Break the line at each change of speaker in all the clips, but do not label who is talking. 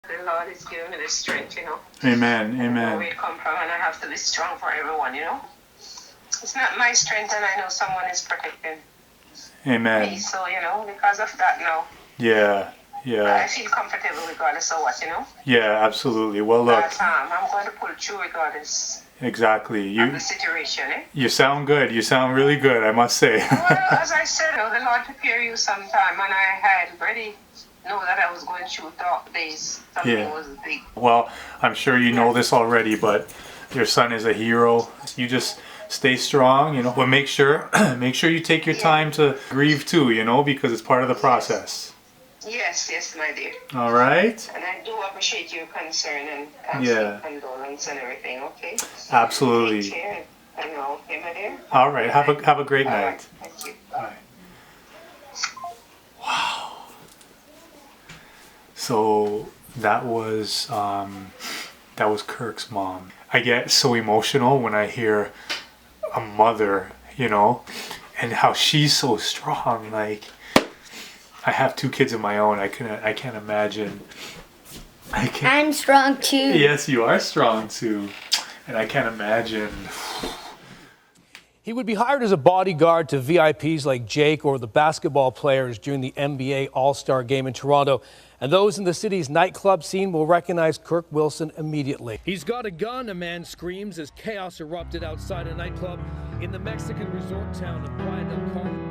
The Lord is giving me the strength,
Amen. Amen.
Where we come from, and I have to be strong for everyone, It's not my strength, and I know someone is protecting
Amen.
me. So, because of that now,
Yeah.
I feel comfortable regardless of what,
Yeah, absolutely. Well, look.
But, I'm going to pull through regardless
exactly.
of the situation,
You sound good. You sound really good, I must say.
Well, as I said, the Lord prepare you sometime, and I had already know that I was going through dark days. Something was big.
Well, I'm sure you know this already, but your son is a hero. You just stay strong, but make sure you take your time to grieve too, because it's part of the process.
Yes, my dear.
All right.
And I do appreciate your concern and constant condolence and everything. Okay.
Absolutely.
Take care. Okay, my dear.
All right. Have a great night.
Right. Thank you.
Bye. Wow. So that was Kirk's mom. I get so emotional when I hear a mother, and how she's so strong. Like, I have 2 kids of my own. I can't imagine.
I'm strong too.
Yes, you are strong too, and I can't imagine.
He would be hired as a bodyguard to VIPs like Jake or the basketball players during the NBA All-Star Game in Toronto. And those in the city's nightclub scene will recognize Kirk Wilson immediately. He's got a gun, a man screams as chaos erupted outside a nightclub in the Mexican resort town of Playa del Carmen.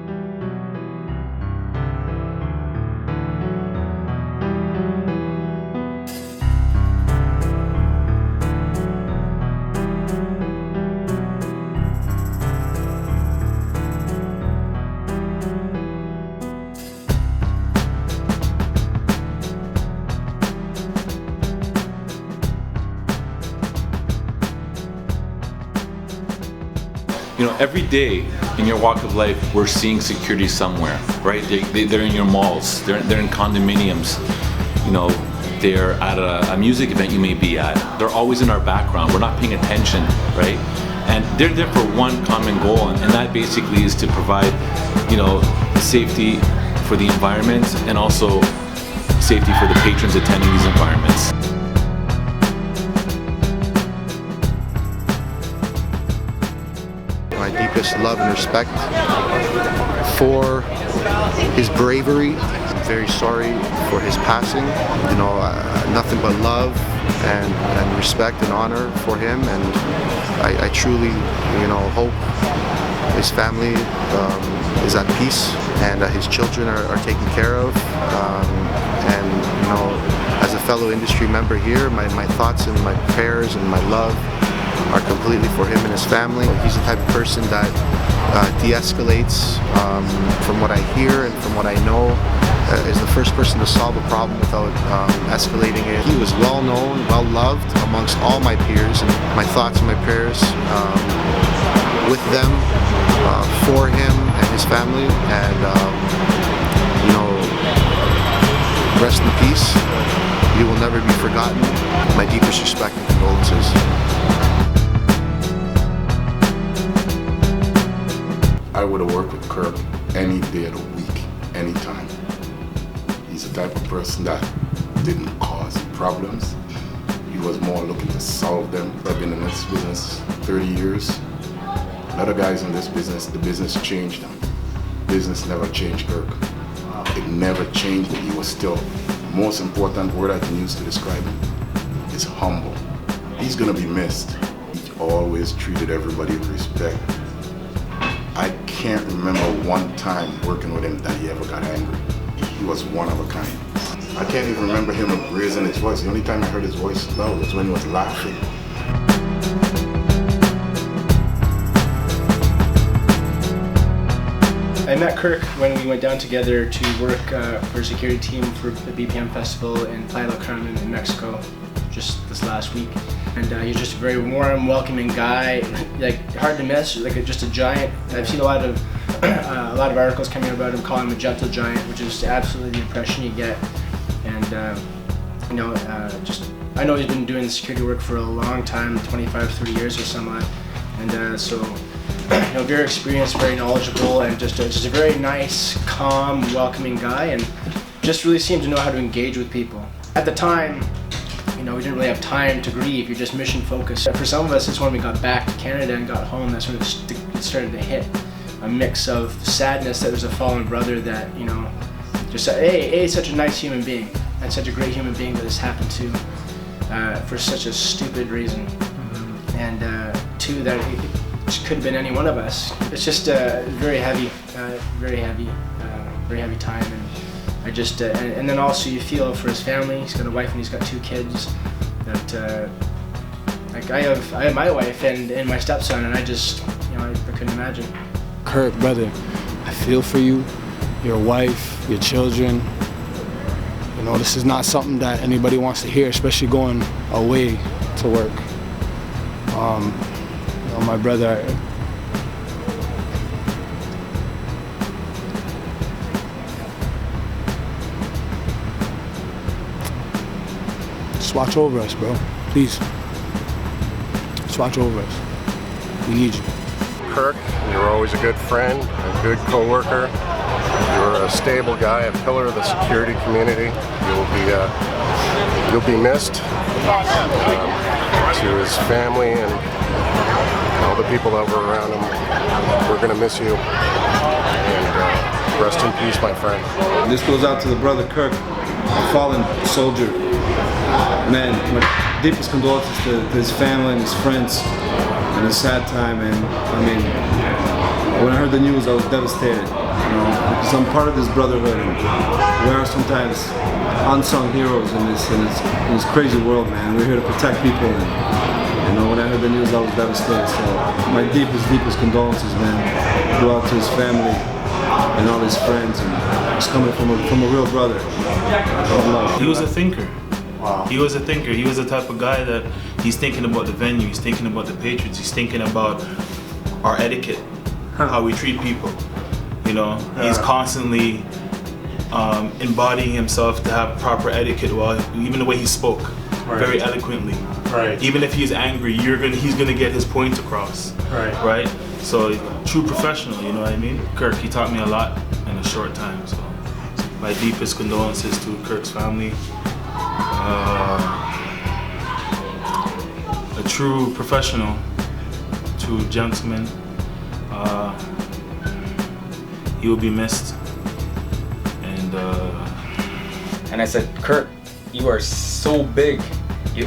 Every day in your walk of life, we're seeing security somewhere, right? They're in your malls, they're in condominiums, they're at a music event you may be at. They're always in our background. We're not paying attention, right? And they're there for one common goal, and that basically is to provide, safety for the environment and also safety for the patrons attending these environments.
My deepest love and respect for his bravery. I'm very sorry for his passing. Nothing but love and respect and honor for him, and I truly, hope his family is at peace and his children are taken care of. As a fellow industry member here, my thoughts and my prayers and my love are completely for him and his family. He's the type of person that de-escalates. From what I hear and from what I know, is the first person to solve a problem without escalating it. He was well known, well loved amongst all my peers, and my thoughts and my prayers with them, for him and his family, and rest in peace. You will never be forgotten. My deepest respect and condolences.
I would have worked with Kirk any day of the week, anytime. He's the type of person that didn't cause problems. He was more looking to solve them. I've been in this business 30 years. A lot of guys in this business, the business changed them. Business never changed Kirk. It never changed, but he was still, the most important word I can use to describe him is humble. He's gonna be missed. He always treated everybody with respect. I can't remember one time working with him that he ever got angry. He was one of a kind. I can't even remember him raising his voice. The only time I heard his voice loud was when he was laughing.
I met Kirk when we went down together to work for a security team for the BPM festival in Playa del Carmen in Mexico just this last week. And he's just a very warm, welcoming guy, like hard to miss, like just a giant. I've seen a lot of articles coming about him calling him a gentle giant, which is absolutely the impression you get. And I know he's been doing the security work for a long time, 25, 30 years or somewhat. And so very experienced, very knowledgeable, and just a very nice, calm, welcoming guy, and just really seemed to know how to engage with people. At the time, you know, we didn't really have time to grieve. You're just mission focused. For some of us, it's when we got back to Canada and got home that sort of it started to hit. A mix of sadness that there's a fallen brother that, you know, just such a nice human being and such a great human being that this happened to for such a stupid reason. And two, that it could have been any one of us. It's just a very heavy time. And I just and then also you feel for his family. He's got a wife and he's got 2 kids. That like I have my wife and my stepson, and I just, you know, I couldn't imagine.
Kirk, brother, I feel for you, your wife, your children. You know, this is not something that anybody wants to hear, especially going away to work. You know, my brother, just watch over us, bro. Please. Just watch over us. We need you.
Kirk, you're always a good friend, a good co-worker. You're a stable guy, a pillar of the security community. You'll be missed. To his family and all the people that were around him, we're going to miss you. And rest in peace, my friend.
This goes out to the brother Kirk, a fallen soldier. Man, my deepest condolences to his family and his friends in a sad time. And I mean, when I heard the news, I was devastated. You know, because I'm part of this brotherhood, and we are sometimes unsung heroes in this crazy world, man. We're here to protect people, and you know, when I heard the news, I was devastated. So my deepest condolences, man, go out to his family and all his friends, and it's coming from a real brother.
He was a thinker.
Wow.
He was a thinker. He was the type of guy that he's thinking about the venue, he's thinking about the Patriots, he's thinking about our etiquette, how we treat people. You know, he's constantly embodying himself to have proper etiquette, while even the way he spoke, very eloquently.
Right.
Even if he's angry, he's gonna get his point across. Right. So true professional, you know what I mean? Kirk, he taught me a lot in a short time. So my deepest condolences to Kirk's family. A true professional, true gentleman. He will be missed.
And I said, Kirk, you are so big.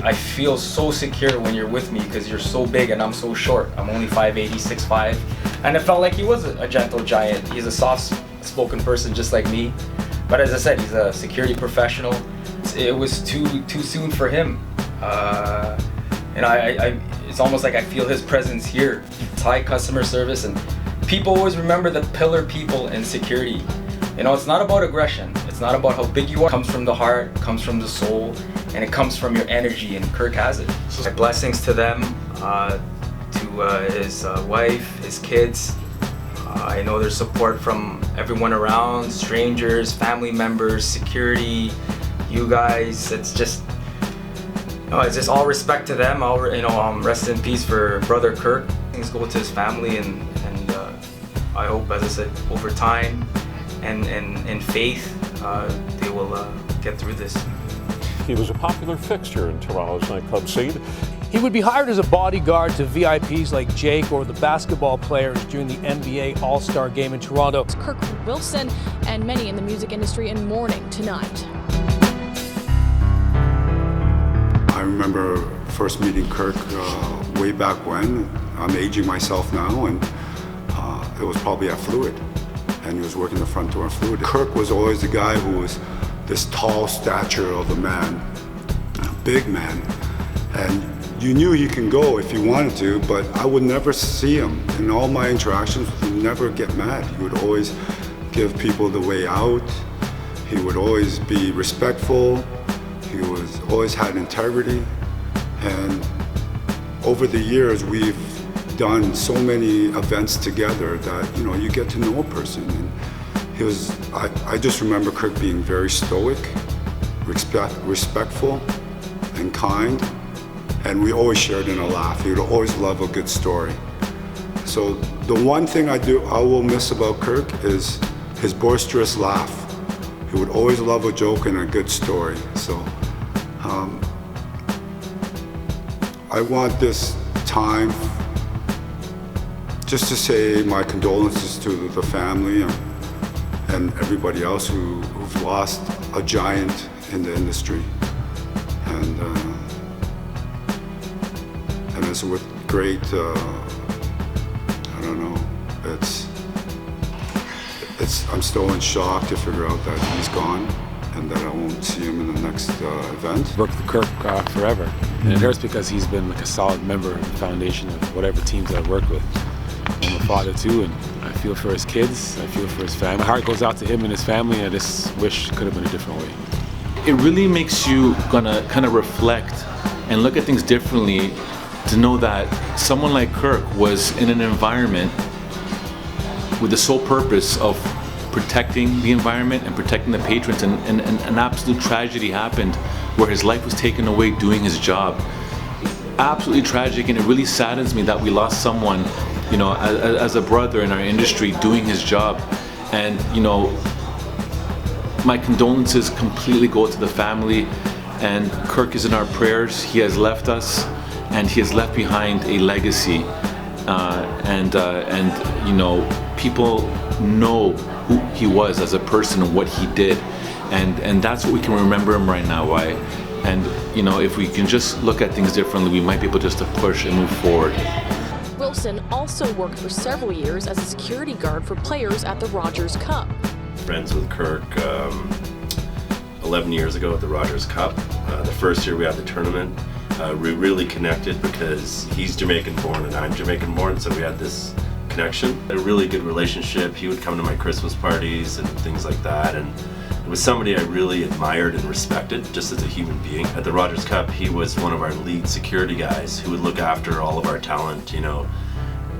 I feel so secure when you're with me because you're so big and I'm so short. I'm only 5'8", 6'5". And it felt like he was a gentle giant. He's a soft-spoken person just like me. But as I said, he's a security professional. It was too soon for him. You know, it's almost like I feel his presence here. It's high customer service, and people always remember the pillar people in security. You know, it's not about aggression. It's not about how big you are. It comes from the heart, comes from the soul, and it comes from your energy, and Kirk has it. My blessings to them, to his wife, his kids. I know there's support from everyone around, strangers, family members, security, you guys. It's just, it's just all respect to them. Rest in peace for brother Kirk. Things go to his family, and I hope, as I said, over time and faith, they will get through this.
He was a popular fixture in Toronto's nightclub scene.
He would be hired as a bodyguard to VIPs like Jake or the basketball players during the NBA All-Star Game in Toronto.
Kirk Wilson and many in the music industry in mourning tonight.
I remember first meeting Kirk way back when. I'm aging myself now, and it was probably at Fluid, and he was working the front door at Fluid. Kirk was always the guy who was this tall stature of a man, a big man, and you knew he can go if you wanted to, but I would never see him. In all my interactions, he would never get mad. He would always give people the way out. He would always be respectful. He was always had integrity. And over the years, we've done so many events together that, you get to know a person. And he was, I just remember Kirk being very stoic, respectful, and kind. And we always shared in a laugh. He would always love a good story. So the one thing I will miss about Kirk is his boisterous laugh. He would always love a joke and a good story. So I want this time just to say my condolences to the family and everybody else who've lost a giant in the industry. And it's with great, I don't know, I'm still in shock to figure out that he's gone and that I won't see him in the next event.
Worked with Kirk forever, and it hurts because he's been like a solid member of the foundation of whatever teams I've worked with. I'm a father too, and I feel for his kids, I feel for his family. My heart goes out to him and his family, and I just wish it could have been a different way.
It really makes you gonna kind of reflect and look at things differently to know that someone like Kirk was in an environment with the sole purpose of protecting the environment and protecting the patrons, and an absolute tragedy happened where his life was taken away doing his job. Absolutely tragic, and it really saddens me that we lost someone, you know, as a brother in our industry doing his job. And, you know, my condolences completely go to the family, and Kirk is in our prayers. He has left us, and he has left behind a legacy. And you know, people know who he was as a person and what he did, and that's what we can remember him right now. Why? And you know, if we can just look at things differently, we might be able just to push and move forward.
Wilson also worked for several years as a security guard for players at the Rogers Cup.
Friends with Kirk 11 years ago at the Rogers Cup. The first year we had the tournament, we really connected because he's Jamaican born and I'm Jamaican born, so we had this connection. A really good relationship. He would come to my Christmas parties and things like that, and it was somebody I really admired and respected just as a human being. At the Rogers Cup, he was one of our lead security guys who would look after all of our talent, you know,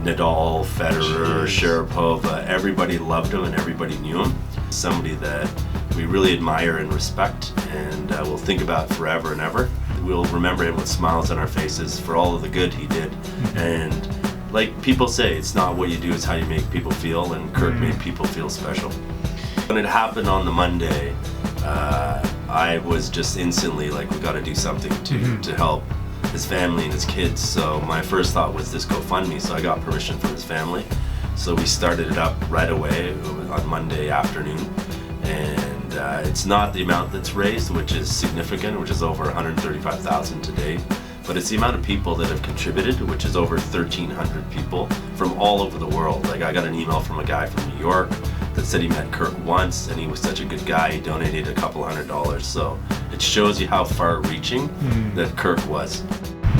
Nadal, Federer, Sharapova. Everybody loved him and everybody knew him. Somebody that we really admire and respect, and we'll think about forever and ever. We'll remember him with smiles on our faces for all of the good he did. And like people say, it's not what you do, it's how you make people feel, and Kirk made people feel special. When it happened on the Monday, I was just instantly like, we gotta do something to help his family and his kids. So my first thought was this GoFundMe, so I got permission from his family. So we started it up right away on Monday afternoon. And it's not the amount that's raised, which is significant, which is over $135,000 to date, but it's the amount of people that have contributed, which is over 1,300 people from all over the world. Like, I got an email from a guy from New York that said he met Kirk once and he was such a good guy, he donated a couple $100. So it shows you how far-reaching that Kirk was.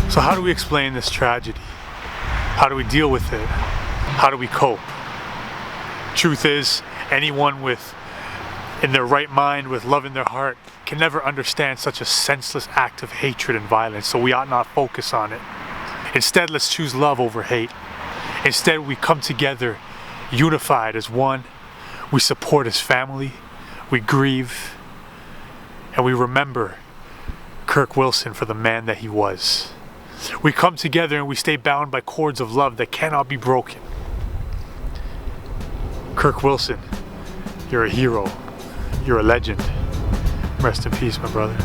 So how do we explain this tragedy? How do we deal with it? How do we cope? Truth is, anyone in their right mind with love in their heart can never understand such a senseless act of hatred and violence, so we ought not focus on it. Instead, let's choose love over hate. Instead, we come together unified as one. We support his family, we grieve, and we remember Kirk Wilson for the man that he was. We come together and we stay bound by cords of love that cannot be broken. Kirk Wilson, you're a hero. You're a legend. Rest in peace, my brother.